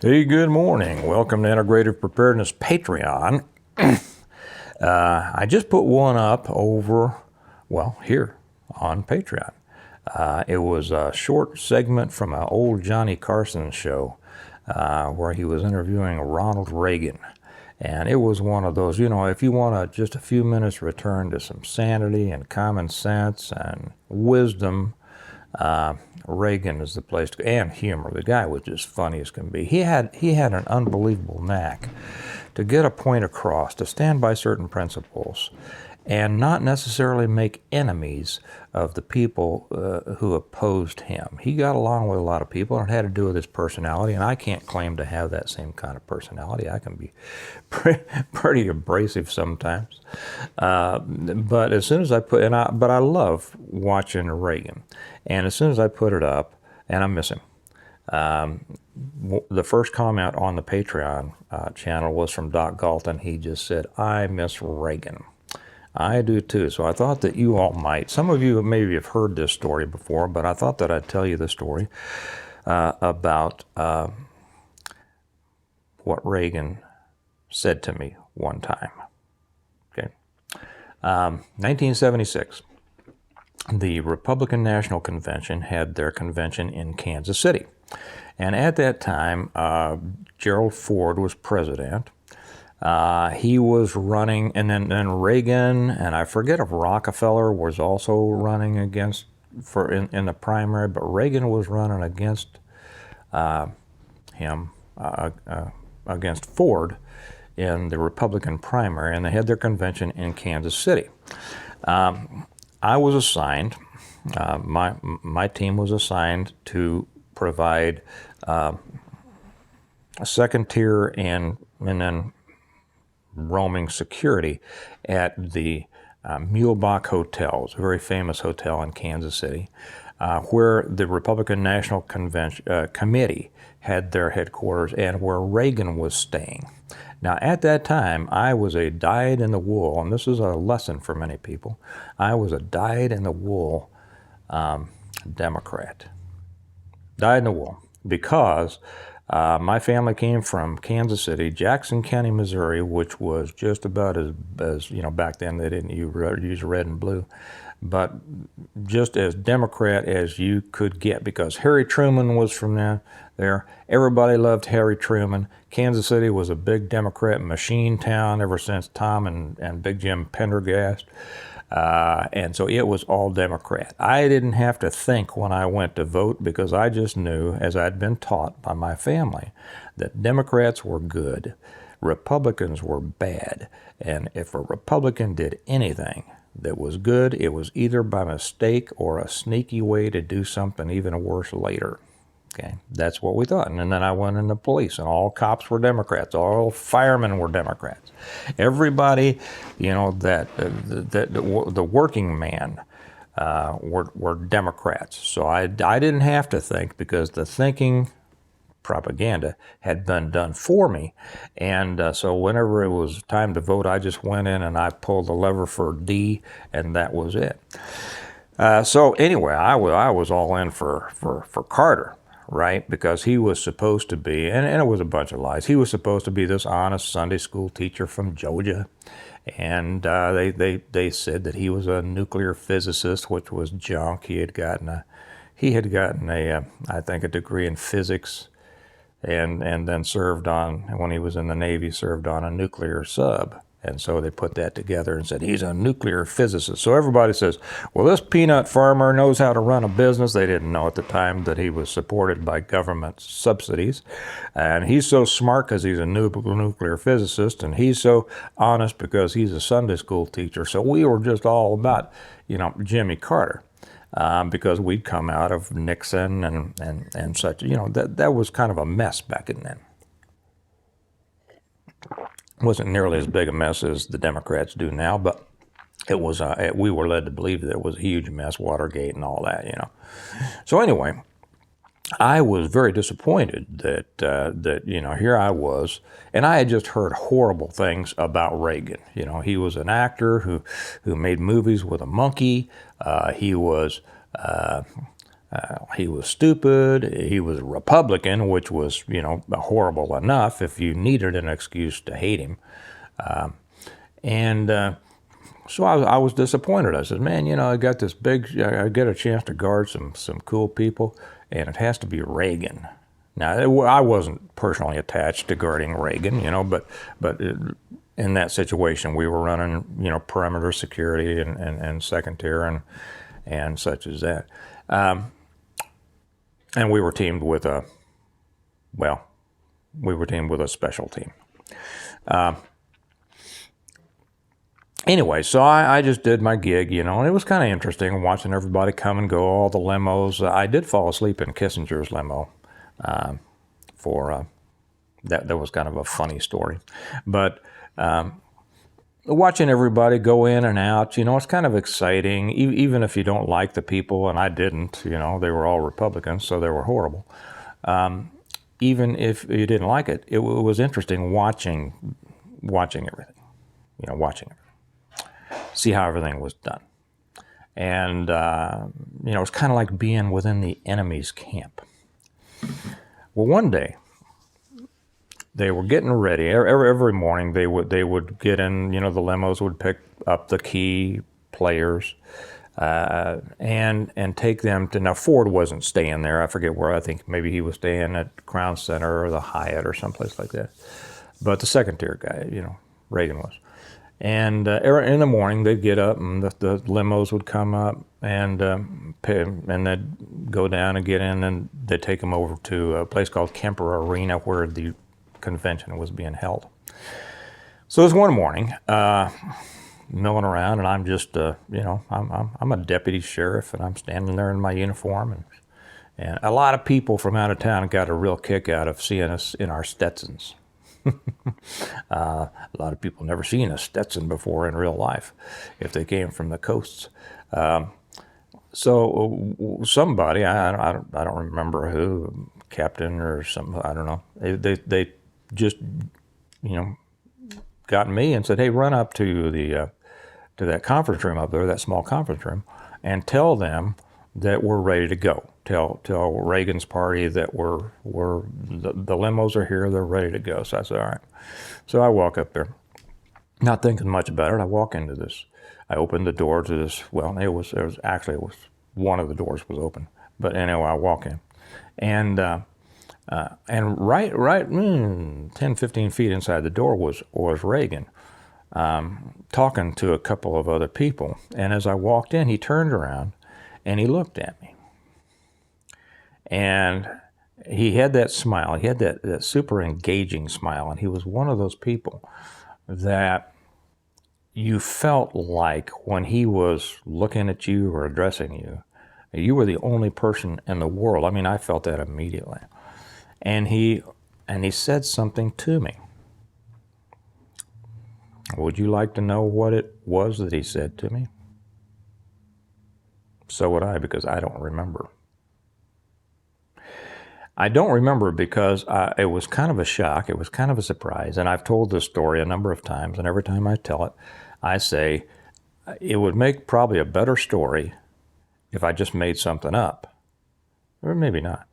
Hey, good morning. Welcome to Integrative Preparedness Patreon. I just put one up over, here on Patreon. It was a short segment from an old Johnny Carson show where he was interviewing Ronald Reagan. And it was one of those, if you want just a few minutes return to some sanity and common sense and wisdom, Reagan is the place to go, and humor. The guy was just funny as can be. He had an unbelievable knack to get a point across, to stand by certain principles, and not necessarily make enemies of the people who opposed him. He got along with a lot of people, and it had to do with his personality, and I can't claim to have that same kind of personality. I can be pretty abrasive sometimes. But as soon as I but I love watching Reagan. And as soon as I put it up, and I miss him, the first comment on the Patreon channel was from Doc Galton. He just said, "I miss Reagan." I do too. So I thought that you all might. Some of you maybe have heard this story before, but I thought that I'd tell you the story about what Reagan said to me one time. Okay, 1976. The Republican National Convention had their convention in Kansas City. And at that time, Gerald Ford was president. He was running, and then Reagan, and I forget if Rockefeller was also running in the primary, but Reagan was running against him, against Ford in the Republican primary, and they had their convention in Kansas City. I was assigned, my team was assigned to provide a second tier and then roaming security at the Mulebach Hotel. It's a very famous hotel in Kansas City, where the Republican National Committee had their headquarters and where Reagan was staying. Now, at that time, I was a dyed-in-the-wool, and this is a lesson for many people, I was a dyed-in-the-wool Democrat. Dyed-in-the-wool, because my family came from Kansas City, Jackson County, Missouri, which was just about as back then they didn't use red and blue, but just as Democrat as you could get, because Harry Truman was from there. Everybody loved Harry Truman. Kansas City was a big Democrat machine town ever since Tom and Big Jim Pendergast. And so it was all Democrat. I didn't have to think when I went to vote because I just knew, as I'd been taught by my family, that Democrats were good, Republicans were bad. And if a Republican did anything that was good, it was either by mistake or a sneaky way to do something even worse later. Okay, that's what we thought. And then I went into police, and all cops were Democrats. All firemen were Democrats. Everybody, the working man were Democrats. So I didn't have to think because the thinking propaganda had been done for me. And so whenever it was time to vote, I just went in and I pulled the lever for D, and that was it. So anyway, I was all in for Carter. Right, because he was supposed to be, and it was a bunch of lies, he was supposed to be this honest Sunday school teacher from Georgia, and they said that he was a nuclear physicist, which was junk. He had gotten a I think a degree in physics, and then served on, when he was in the Navy, served on a nuclear sub. And so they put that together and said, he's a nuclear physicist. So everybody says, well, this peanut farmer knows how to run a business. They didn't know at the time that he was supported by government subsidies. And he's so smart because he's a nuclear physicist. And he's so honest because he's a Sunday school teacher. So we were just all about, Jimmy Carter. Because we'd come out of Nixon and such. That was kind of a mess back then. Wasn't nearly as big a mess as the Democrats do now, but it was. We were led to believe that it was a huge mess, Watergate and all that, So anyway, I was very disappointed that here I was, and I had just heard horrible things about Reagan. He was an actor who made movies with a monkey. He was He was stupid. He was a Republican, which was, horrible enough if you needed an excuse to hate him. So I was disappointed. I said, man, I got this I get a chance to guard some cool people, and it has to be Reagan. Now, I wasn't personally attached to guarding Reagan, but in that situation, we were running, perimeter security and second tier and such as that. And we were teamed with a special team. Anyway, so I just did my gig, and it was kind of interesting watching everybody come and go, all the limos. I did fall asleep in Kissinger's limo that was kind of a funny story. But watching everybody go in and out, it's kind of exciting, even if you don't like the people, and I didn't, they were all Republicans, so they were horrible. Even if you didn't like it, it was interesting watching everything, watching it. See how everything was done. And, it's kind of like being within the enemy's camp. Well, one day, they were getting ready. Every morning, they would get in, the limos would pick up the key players and take them to, now Ford wasn't staying there. I forget where. I think maybe he was staying at Crown Center or the Hyatt or someplace like that. But the second tier guy, Reagan was. And in the morning, they'd get up, and the limos would come up, and they'd go down and get in, and they'd take them over to a place called Kemper Arena, where the convention was being held. So this one morning, milling around, and I'm just, I'm a deputy sheriff, and I'm standing there in my uniform, and a lot of people from out of town got a real kick out of seeing us in our Stetsons. A lot of people never seen a Stetson before in real life if they came from the coasts. So somebody, I don't remember who, captain or something, I don't know. They just, got me and said, hey, run up to that conference room up there, that small conference room, and tell them that we're ready to go. Tell Reagan's party that the limos are here, they're ready to go. So I said, all right. So I walk up there, not thinking much about it. I walk into this. I opened the door to this. Well, it was one of the doors was open. But anyway, I walk in, and right 10, 15 feet inside the door was Reagan, talking to a couple of other people. And as I walked in, he turned around and he looked at me. And he had that smile. He had that super engaging smile. And he was one of those people that you felt like when he was looking at you or addressing you, you were the only person in the world. I mean, I felt that immediately. And he said something to me. Would you like to know what it was that he said to me? So would I, because I don't remember. I don't remember because it was kind of a shock. It was kind of a surprise. And I've told this story a number of times, and every time I tell it, I say it would make probably a better story if I just made something up, or maybe not.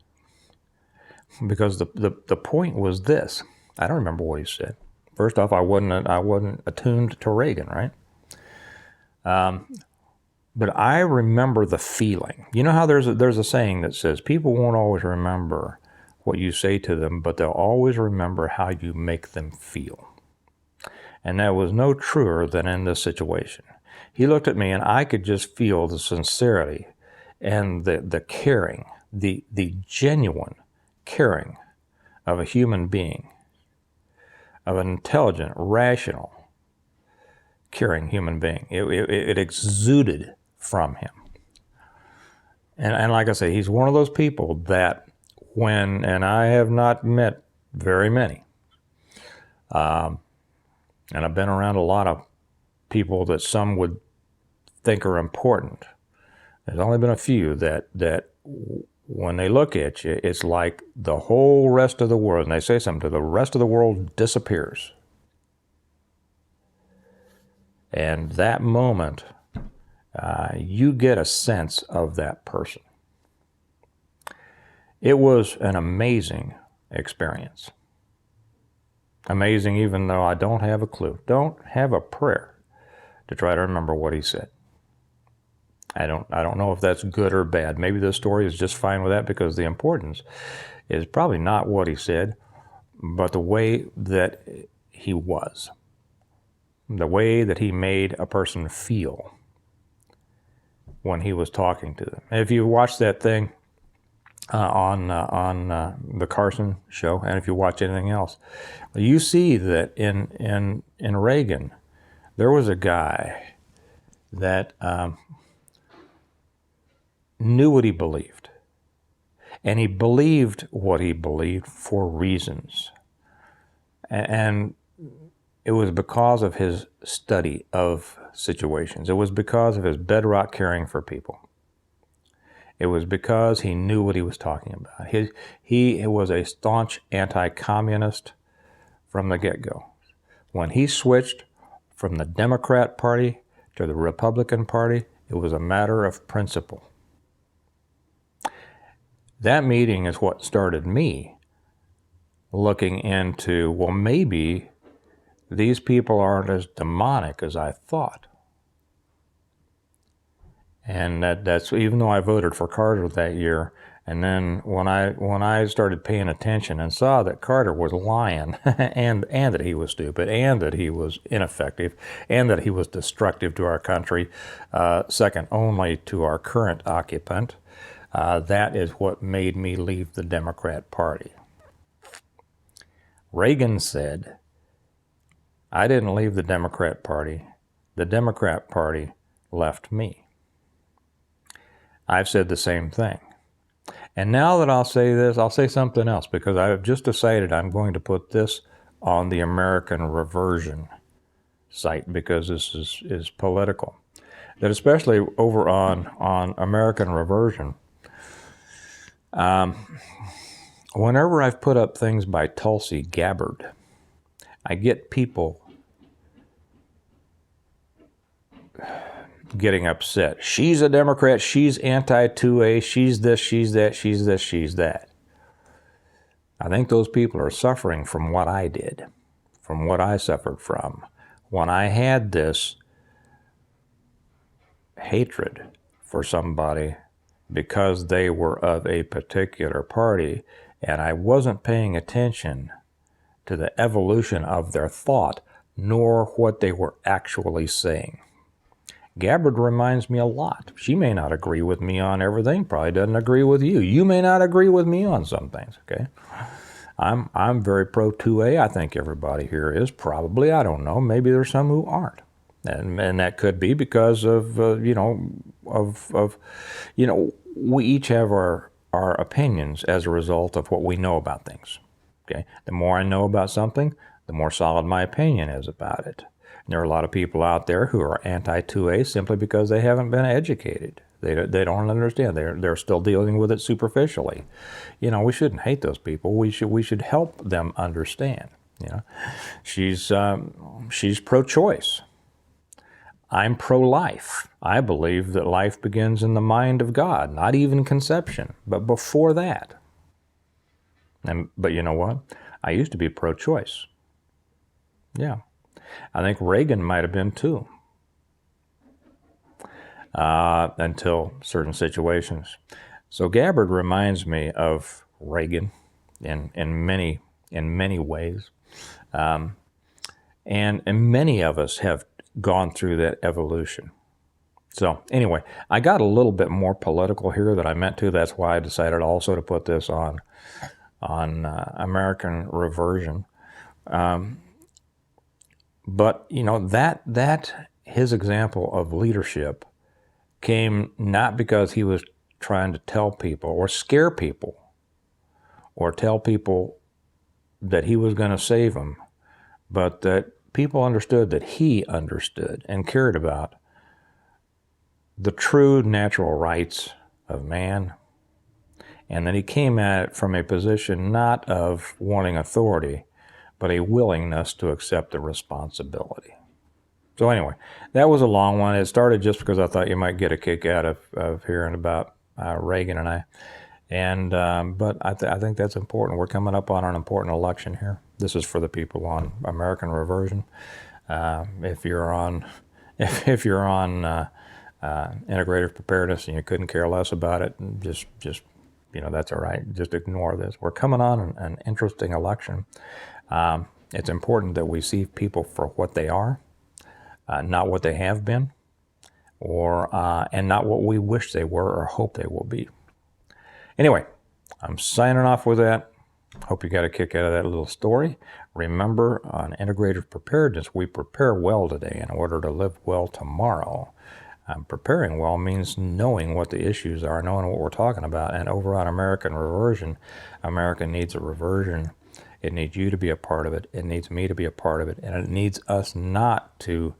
Because the point was this. I don't remember what he said. First off, I wasn't attuned to Reagan, right? But I remember the feeling. You know how there's a saying that says people won't always remember what you say to them, but they'll always remember how you make them feel. And that was no truer than in this situation. He looked at me, and I could just feel the sincerity and the caring, the genuine caring of a human being, of an intelligent, rational, caring human being. It exuded from him. And like I say, he's one of those people that and I have not met very many, and I've been around a lot of people that some would think are important. There's only been a few that when they look at you, it's like the whole rest of the world, and they say something to the rest of the world disappears. And that moment, you get a sense of that person. It was an amazing experience. Amazing even though I don't have a clue, don't have a prayer to try to remember what he said. I don't know if that's good or bad. Maybe this story is just fine with that, because the importance is probably not what he said, but the way that he was, the way that he made a person feel when he was talking to them. And if you watch that thing on the Carson show, and if you watch anything else, you see that in Reagan, there was a guy that knew what he believed. And he believed what he believed for reasons. And it was because of his study of situations. It was because of his bedrock caring for people. It was because he knew what he was talking about. He was a staunch anti-communist from the get-go. When he switched from the Democrat Party to the Republican Party, it was a matter of principle. That meeting is what started me looking into, well, maybe these people aren't as demonic as I thought. And that's even though I voted for Carter that year, and then when I started paying attention and saw that Carter was lying and that he was stupid and that he was ineffective and that he was destructive to our country, second only to our current occupant, that is what made me leave the Democrat Party. Reagan said, I didn't leave the Democrat Party. The Democrat Party left me. I've said the same thing. And now that I'll say this, I'll say something else, because I've just decided I'm going to put this on the American Reversion site, because this is political. That especially over on American Reversion, whenever I've put up things by Tulsi Gabbard, I get people getting upset. She's a Democrat, she's anti-2A, she's this, she's that, she's this, she's that. I think those people are suffering from what I did, from what I suffered from, when I had this hatred for somebody because they were of a particular party, and I wasn't paying attention to the evolution of their thought, nor what they were actually saying. Gabbard reminds me a lot. She may not agree with me on everything, probably doesn't agree with you. You may not agree with me on some things, okay? I'm very pro 2A. I think everybody here is, probably. I don't know. Maybe there's some who aren't. And that could be because of, we each have our opinions as a result of what we know about things, okay? The more I know about something, the more solid my opinion is about it. There are a lot of people out there who are anti-2A simply because they haven't been educated. They don't understand. They're still dealing with it superficially. We shouldn't hate those people. We should help them understand. She's pro-choice. I'm pro-life. I believe that life begins in the mind of God, not even conception, but before that. But you know what? I used to be pro-choice. Yeah. I think Reagan might have been too, until certain situations. So Gabbard reminds me of Reagan in many ways, and many of us have gone through that evolution. So anyway, I got a little bit more political here than I meant to. That's why I decided also to put this on American Reversion. But, that his example of leadership came not because he was trying to tell people or scare people or tell people that he was going to save them, but that people understood that he understood and cared about the true natural rights of man, and that he came at it from a position not of wanting authority, but a willingness to accept the responsibility. So anyway, that was a long one. It started just because I thought you might get a kick out of hearing about Reagan and I. And but I think that's important. We're coming up on an important election here. This is for the people on American reversion. If you're on integrative preparedness and you couldn't care less about it, just that's all right. Just ignore this. We're coming on an interesting election. It's important that we see people for what they are, not what they have been, or and not what we wish they were or hope they will be. Anyway, I'm signing off with that. Hope you got a kick out of that little story. Remember, on integrative preparedness, we prepare well today in order to live well tomorrow. Preparing well means knowing what the issues are, knowing what we're talking about. And over on American reversion, America needs a reversion. It needs you to be a part of it. It needs me to be a part of it. And it needs us not to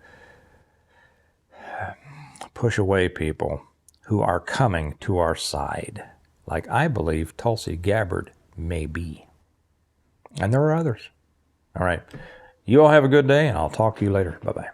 push away people who are coming to our side, like I believe Tulsi Gabbard may be. And there are others. All right. You all have a good day, and I'll talk to you later. Bye-bye.